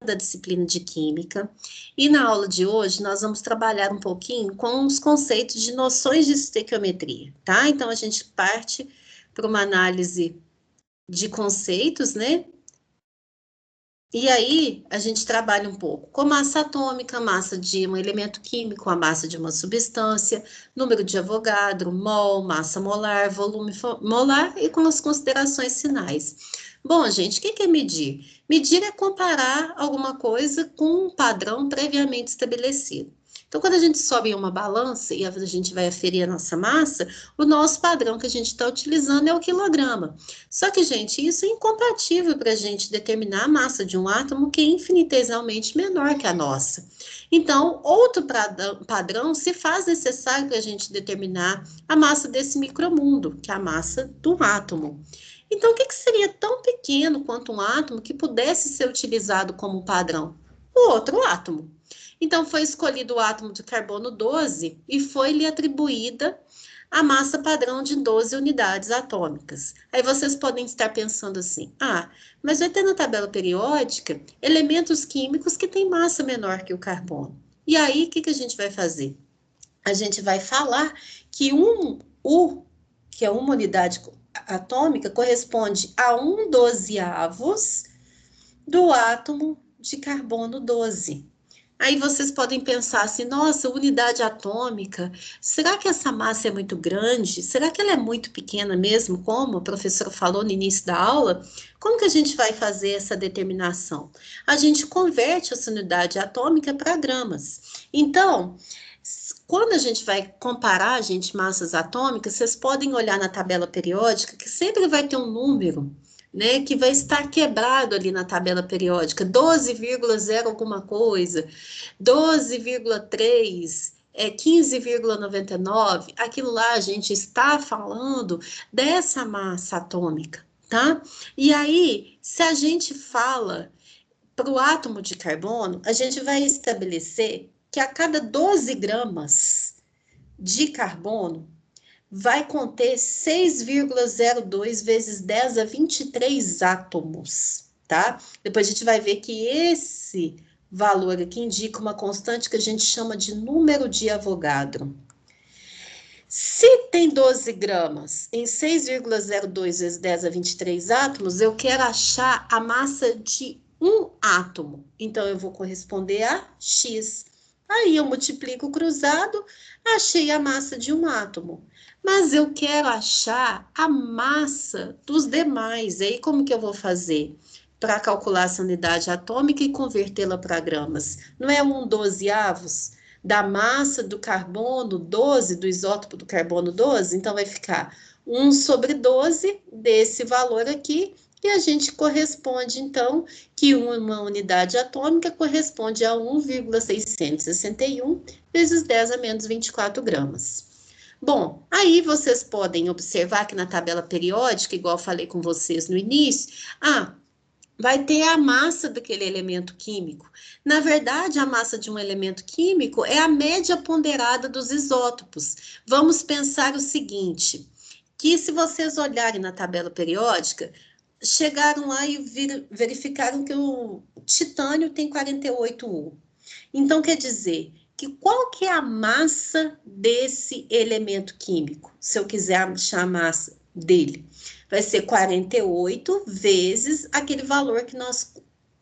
da disciplina de Química, e na aula de hoje nós vamos trabalhar um pouquinho com os conceitos de noções de estequiometria, tá? Então, a gente parte para uma análise de conceitos, né? E aí, a gente trabalha um pouco com massa atômica, massa de um elemento químico, a massa de uma substância, número de Avogadro, mol, massa molar, volume molar e com as considerações finais. Bom, gente, o que é medir? Medir é comparar alguma coisa com um padrão previamente estabelecido. Então, quando a gente sobe em uma balança e a gente vai aferir a nossa massa, o nosso padrão que a gente está utilizando é o quilograma. Só que, gente, isso é incompatível para a gente determinar a massa de um átomo que é infinitesimalmente menor que a nossa. Então, outro padrão se faz necessário para a gente determinar a massa desse micromundo, que é a massa do átomo. Então, o que seria tão pequeno quanto um átomo que pudesse ser utilizado como padrão? O outro átomo. Então, foi escolhido o átomo de carbono 12 e foi-lhe atribuída a massa padrão de 12 unidades atômicas. Aí vocês podem estar pensando assim, mas vai ter na tabela periódica elementos químicos que têm massa menor que o carbono. E aí, o que a gente vai fazer? A gente vai falar que U, que é uma unidade atômica, corresponde a 1/12 do átomo de carbono 12. Aí vocês podem pensar assim, nossa, unidade atômica, será que essa massa é muito grande? Será que ela é muito pequena mesmo, como a professora falou no início da aula? Como que a gente vai fazer essa determinação? A gente converte essa unidade atômica para gramas. Então, quando a gente vai comparar, gente, massas atômicas, vocês podem olhar na tabela periódica, que sempre vai ter um número, né, que vai estar quebrado ali na tabela periódica, 12,0 alguma coisa, 12,3, 15,99, aquilo lá a gente está falando dessa massa atômica, tá? E aí, se a gente fala para o átomo de carbono, a gente vai estabelecer que a cada 12 gramas de carbono vai conter 6,02 vezes 10 a 23 átomos, tá? Depois a gente vai ver que esse valor aqui indica uma constante que a gente chama de número de Avogadro. Se tem 12 gramas em 6,02 vezes 10 a 23 átomos, eu quero achar a massa de um átomo. Então, eu vou corresponder a X. Aí, eu multiplico o cruzado, achei a massa de um átomo. Mas eu quero achar a massa dos demais. E aí, como que eu vou fazer? Para calcular essa unidade atômica e convertê-la para gramas. Não é 1/12 da massa do carbono 12, do isótopo do carbono 12? Então, vai ficar 1/12 desse valor aqui, e a gente corresponde, então, que uma unidade atômica corresponde a 1,661 vezes 10 a menos 24 gramas. Bom, aí vocês podem observar que na tabela periódica, igual eu falei com vocês no início, vai ter a massa daquele elemento químico. Na verdade, a massa de um elemento químico é a média ponderada dos isótopos. Vamos pensar o seguinte, que se vocês olharem na tabela periódica, chegaram lá e verificaram que o titânio tem 48U. Então, quer dizer, que qual que é a massa desse elemento químico? Se eu quiser achar a massa dele, vai ser 48 vezes aquele valor que nós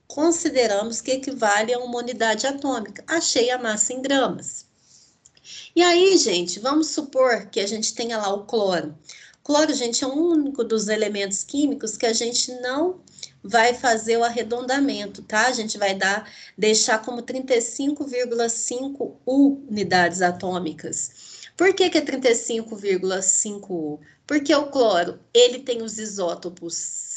consideramos que equivale a uma unidade atômica. Achei a massa em gramas. E aí, gente, vamos supor que a gente tenha lá o cloro. Cloro, gente, é o único dos elementos químicos que a gente não vai fazer o arredondamento, tá? A gente vai deixar como 35,5 unidades atômicas. Por que é 35,5U? Porque o cloro, ele tem os isótopos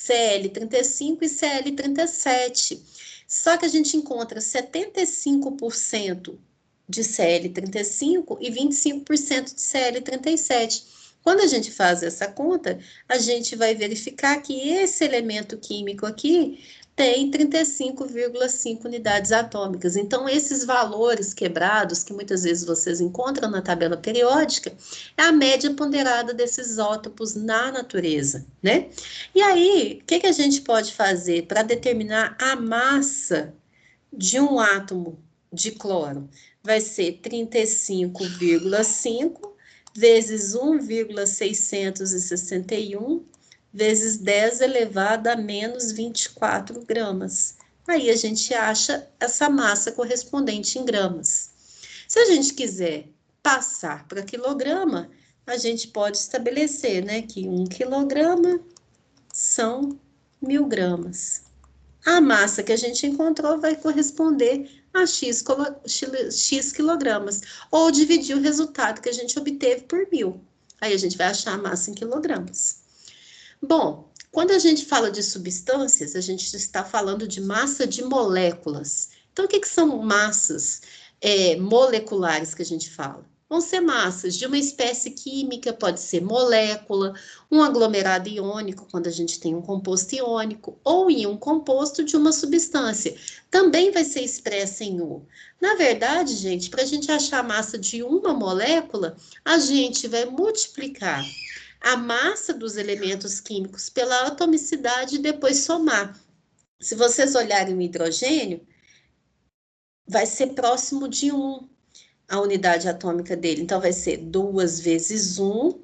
Cl35 e Cl37. Só que a gente encontra 75% de Cl35 e 25% de Cl37. Quando a gente faz essa conta, a gente vai verificar que esse elemento químico aqui tem 35,5 unidades atômicas. Então, esses valores quebrados, que muitas vezes vocês encontram na tabela periódica, é a média ponderada desses isótopos na natureza, né? E aí, o que a gente pode fazer para determinar a massa de um átomo de cloro vai ser 35,5 vezes 1,661 vezes 10 elevado a menos 24 gramas. Aí a gente acha essa massa correspondente em gramas. Se a gente quiser passar para quilograma, a gente pode estabelecer, né, que 1 quilograma são 1.000 gramas. A massa que a gente encontrou vai corresponder a x quilogramas, ou dividir o resultado que a gente obteve por 1.000. Aí a gente vai achar a massa em quilogramas. Bom, quando a gente fala de substâncias, a gente está falando de massa de moléculas. Então, o que são massas moleculares que a gente fala? Vão ser massas de uma espécie química, pode ser molécula, um aglomerado iônico, quando a gente tem um composto iônico, ou em um composto de uma substância. Também vai ser expressa em U. Na verdade, gente, para a gente achar a massa de uma molécula, a gente vai multiplicar a massa dos elementos químicos pela atomicidade e depois somar. Se vocês olharem o hidrogênio, vai ser próximo de 1 a unidade atômica dele. Então, vai ser 2 vezes 1.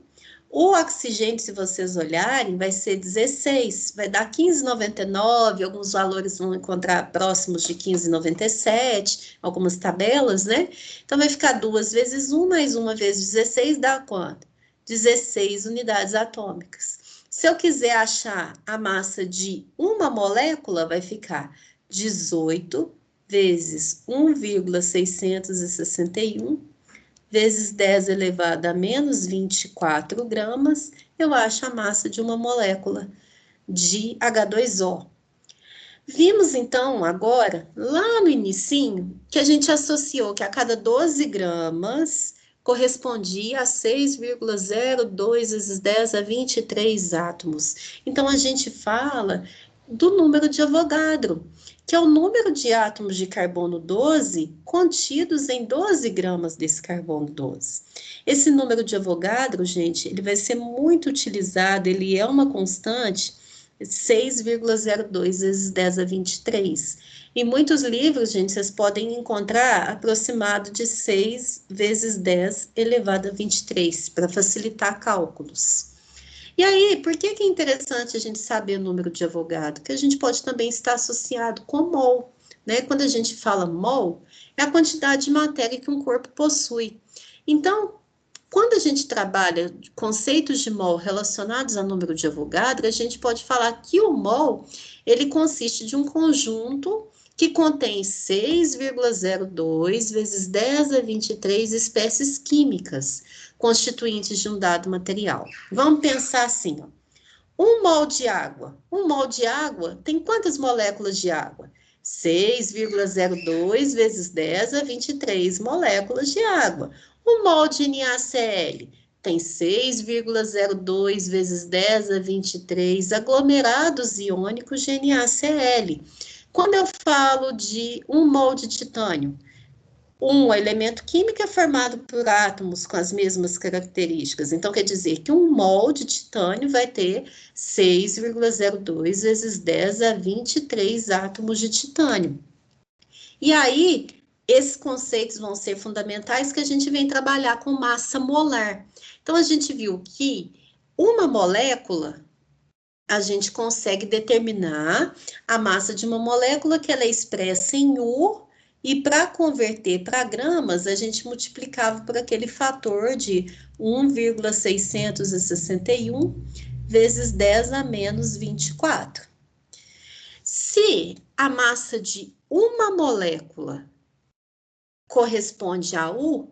O oxigênio, se vocês olharem, vai ser 16. Vai dar 15,99. Alguns valores vão encontrar próximos de 15,97. Algumas tabelas, né? Então, vai ficar 2 vezes 1 mais 1 vezes 16 dá quanto? 16 unidades atômicas. Se eu quiser achar a massa de uma molécula, vai ficar 18 vezes 1,661 vezes 10 elevado a menos 24 gramas, eu acho a massa de uma molécula de H2O. Vimos, então, agora, lá no inicinho, que a gente associou que a cada 12 gramas correspondia a 6,02 vezes 10 a 23 átomos. Então, a gente fala do número de Avogadro, que é o número de átomos de carbono 12 contidos em 12 gramas desse carbono 12. Esse número de Avogadro, gente, ele vai ser muito utilizado, ele é uma constante 6,02 vezes 10 a 23. Em muitos livros, gente, vocês podem encontrar aproximado de 6 vezes 10 elevado a 23, para facilitar cálculos. E aí, por que é interessante a gente saber o número de Avogadro? Que a gente pode também estar associado com mol, né? Quando a gente fala mol, é a quantidade de matéria que um corpo possui. Então, quando a gente trabalha conceitos de mol relacionados ao número de Avogadro, a gente pode falar que o mol, ele consiste de um conjunto que contém 6,02 vezes 10 a 23 espécies químicas, constituintes de um dado material. Vamos pensar assim, ó. Um mol de água. Um mol de água tem quantas moléculas de água? 6,02 vezes 10 a 23 moléculas de água. O mol de NaCl tem 6,02 vezes 10 a 23 aglomerados iônicos de NaCl. Quando eu falo de um mol de titânio, um elemento químico é formado por átomos com as mesmas características. Então, quer dizer que um mol de titânio vai ter 6,02 vezes 10 a 23 átomos de titânio. E aí, esses conceitos vão ser fundamentais que a gente vem trabalhar com massa molar. Então, a gente viu que uma molécula, a gente consegue determinar a massa de uma molécula que ela é expressa em U, e para converter para gramas, a gente multiplicava por aquele fator de 1,661 vezes 10 a menos 24. Se a massa de uma molécula corresponde a U,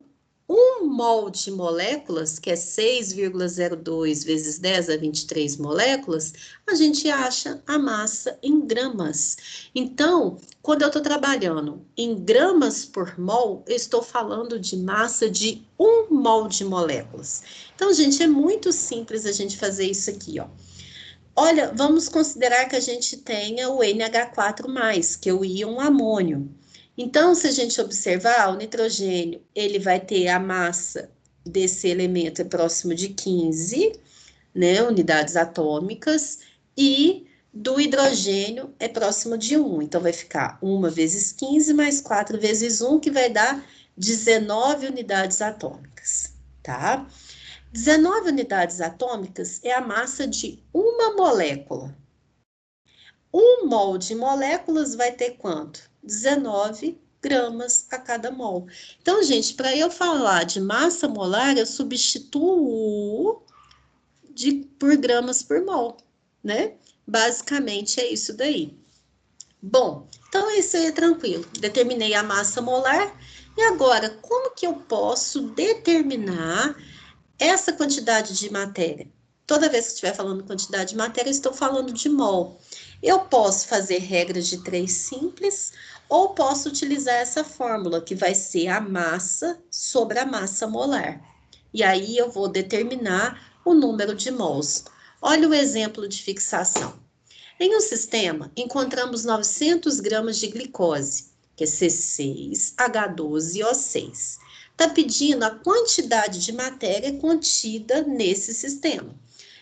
um mol de moléculas, que é 6,02 vezes 10 a 23 moléculas, a gente acha a massa em gramas. Então, quando eu estou trabalhando em gramas por mol, eu estou falando de massa de um mol de moléculas. Então, gente, é muito simples a gente fazer isso aqui, ó. Olha, vamos considerar que a gente tenha o NH4+, que é o íon amônio. Então, se a gente observar, o nitrogênio, ele vai ter a massa desse elemento próximo de 15, né, unidades atômicas, e do hidrogênio é próximo de 1. Então, vai ficar 1 vezes 15 mais 4 vezes 1, que vai dar 19 unidades atômicas, tá? 19 unidades atômicas é a massa de uma molécula. Um mol de moléculas vai ter quanto? 19 gramas a cada mol. Então, gente, para eu falar de massa molar, eu substituo por gramas por mol, né? Basicamente é isso daí. Bom, então isso aí é tranquilo. Determinei a massa molar. E agora, como que eu posso determinar essa quantidade de matéria? Toda vez que estiver falando quantidade de matéria, eu estou falando de mol. Eu posso fazer regras de 3 simples, ou posso utilizar essa fórmula, que vai ser a massa sobre a massa molar. E aí eu vou determinar o número de mols. Olha o exemplo de fixação. Em um sistema, encontramos 900 gramas de glicose, que é C6H12O6. Está pedindo a quantidade de matéria contida nesse sistema.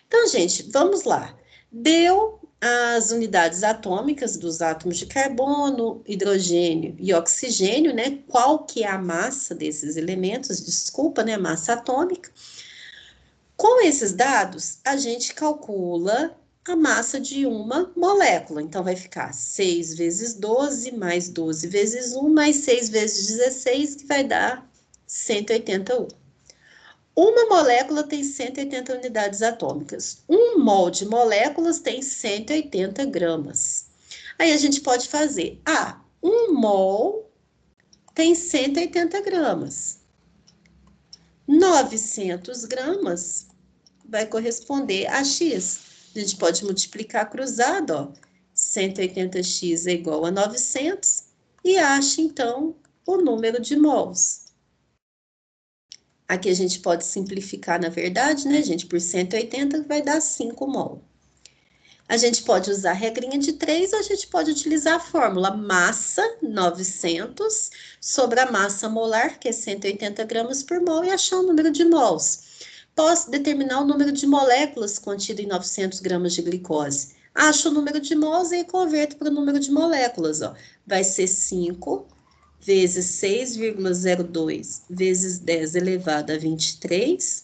Então, gente, vamos lá. Deu as unidades atômicas dos átomos de carbono, hidrogênio e oxigênio, né? Qual que é a massa desses elementos? Desculpa, né? A massa atômica. Com esses dados, a gente calcula a massa de uma molécula. Então, vai ficar 6 vezes 12, mais 12 vezes 1, mais 6 vezes 16, que vai dar 181. Uma molécula tem 180 unidades atômicas. Um mol de moléculas tem 180 gramas. Aí a gente pode fazer, um mol tem 180 gramas. 900 gramas vai corresponder a X. A gente pode multiplicar cruzado, ó. 180x é igual a 900 e acha, então, o número de mols. Aqui a gente pode simplificar, na verdade, né, gente? Por 180 vai dar 5 mol. A gente pode usar a regrinha de 3 ou a gente pode utilizar a fórmula massa, 900, sobre a massa molar, que é 180 gramas por mol, e achar o número de mols. Posso determinar o número de moléculas contido em 900 gramas de glicose. Acho o número de mols e converto para o número de moléculas. Ó. Vai ser 5 vezes 6,02 vezes 10 elevado a 23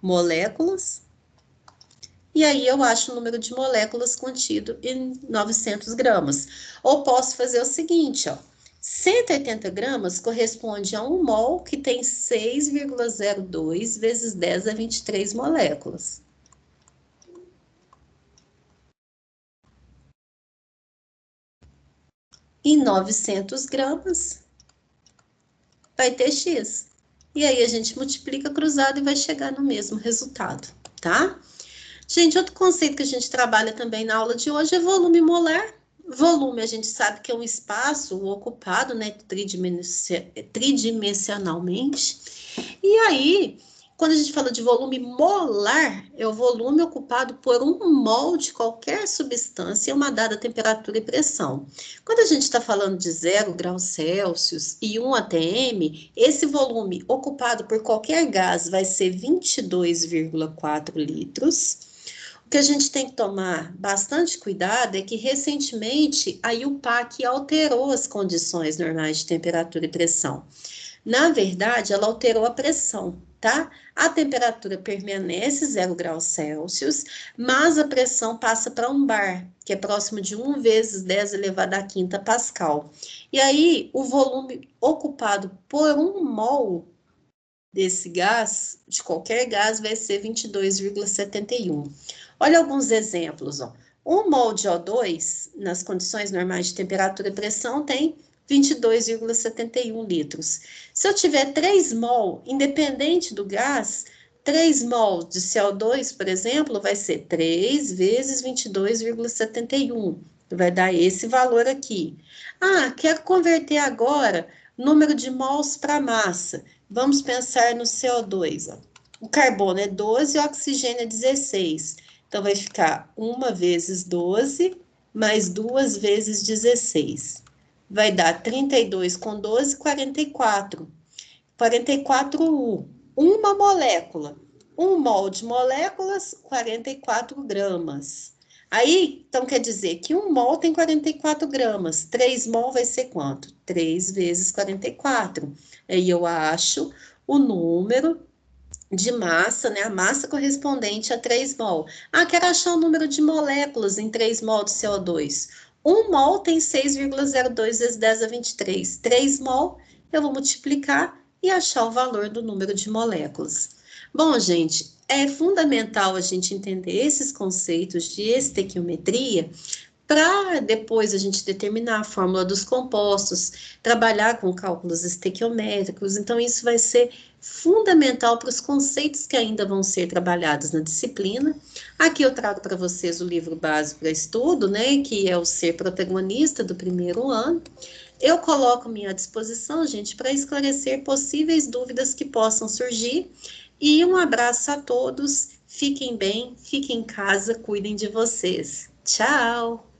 moléculas. E aí eu acho o número de moléculas contido em 900 gramas. Ou posso fazer o seguinte, ó. 180 gramas corresponde a 1 mol, que tem 6,02 vezes 10 a 23 moléculas. Em 900 gramas, vai ter X. E aí a gente multiplica cruzado e vai chegar no mesmo resultado, tá? Gente, outro conceito que a gente trabalha também na aula de hoje é volume molar. Volume, a gente sabe que é um espaço ocupado, né, tridimensionalmente. E aí, quando a gente fala de volume molar, é o volume ocupado por um mol de qualquer substância em uma dada temperatura e pressão. Quando a gente está falando de 0 graus Celsius e 1 atm, esse volume ocupado por qualquer gás vai ser 22,4 litros. O que a gente tem que tomar bastante cuidado é que, recentemente, a IUPAC alterou as condições normais de temperatura e pressão. Na verdade, ela alterou a pressão, tá? A temperatura permanece 0 graus Celsius, mas a pressão passa para um bar, que é próximo de 1 vezes 10 elevado à quinta Pascal. E aí, o volume ocupado por um mol desse gás, de qualquer gás, vai ser 22,71. Olha alguns exemplos, ó. 1 mol de O2, nas condições normais de temperatura e pressão, tem 22,71 litros. Se eu tiver 3 mol, independente do gás, 3 mol de CO2, por exemplo, vai ser 3 vezes 22,71. Vai dar esse valor aqui. Quero converter agora número de mols para massa. Vamos pensar no CO2. Ó. O carbono é 12 e o oxigênio é 16. Então, vai ficar 1 vezes 12 mais 2 vezes 16. Vai dar 32 com 12, 44. 44U. Uma molécula. 1 mol de moléculas, 44 gramas. Aí, então quer dizer que 1 mol tem 44 gramas. 3 mol vai ser quanto? 3 vezes 44. Aí eu acho o número de massa, né? A massa correspondente a 3 mol. Ah, quero achar o número de moléculas em 3 mol de CO2. 1 mol tem 6,02 vezes 10 a 23. 3 mol, eu vou multiplicar e achar o valor do número de moléculas. Bom, gente, é fundamental a gente entender esses conceitos de estequiometria para depois a gente determinar a fórmula dos compostos, trabalhar com cálculos estequiométricos. Então, isso vai ser fundamental para os conceitos que ainda vão ser trabalhados na disciplina. Aqui eu trago para vocês o livro básico para estudo, né, que é o Ser Protagonista do primeiro ano. Eu coloco minha à disposição, gente, para esclarecer possíveis dúvidas que possam surgir. E um abraço a todos, fiquem bem, fiquem em casa, cuidem de vocês. Tchau!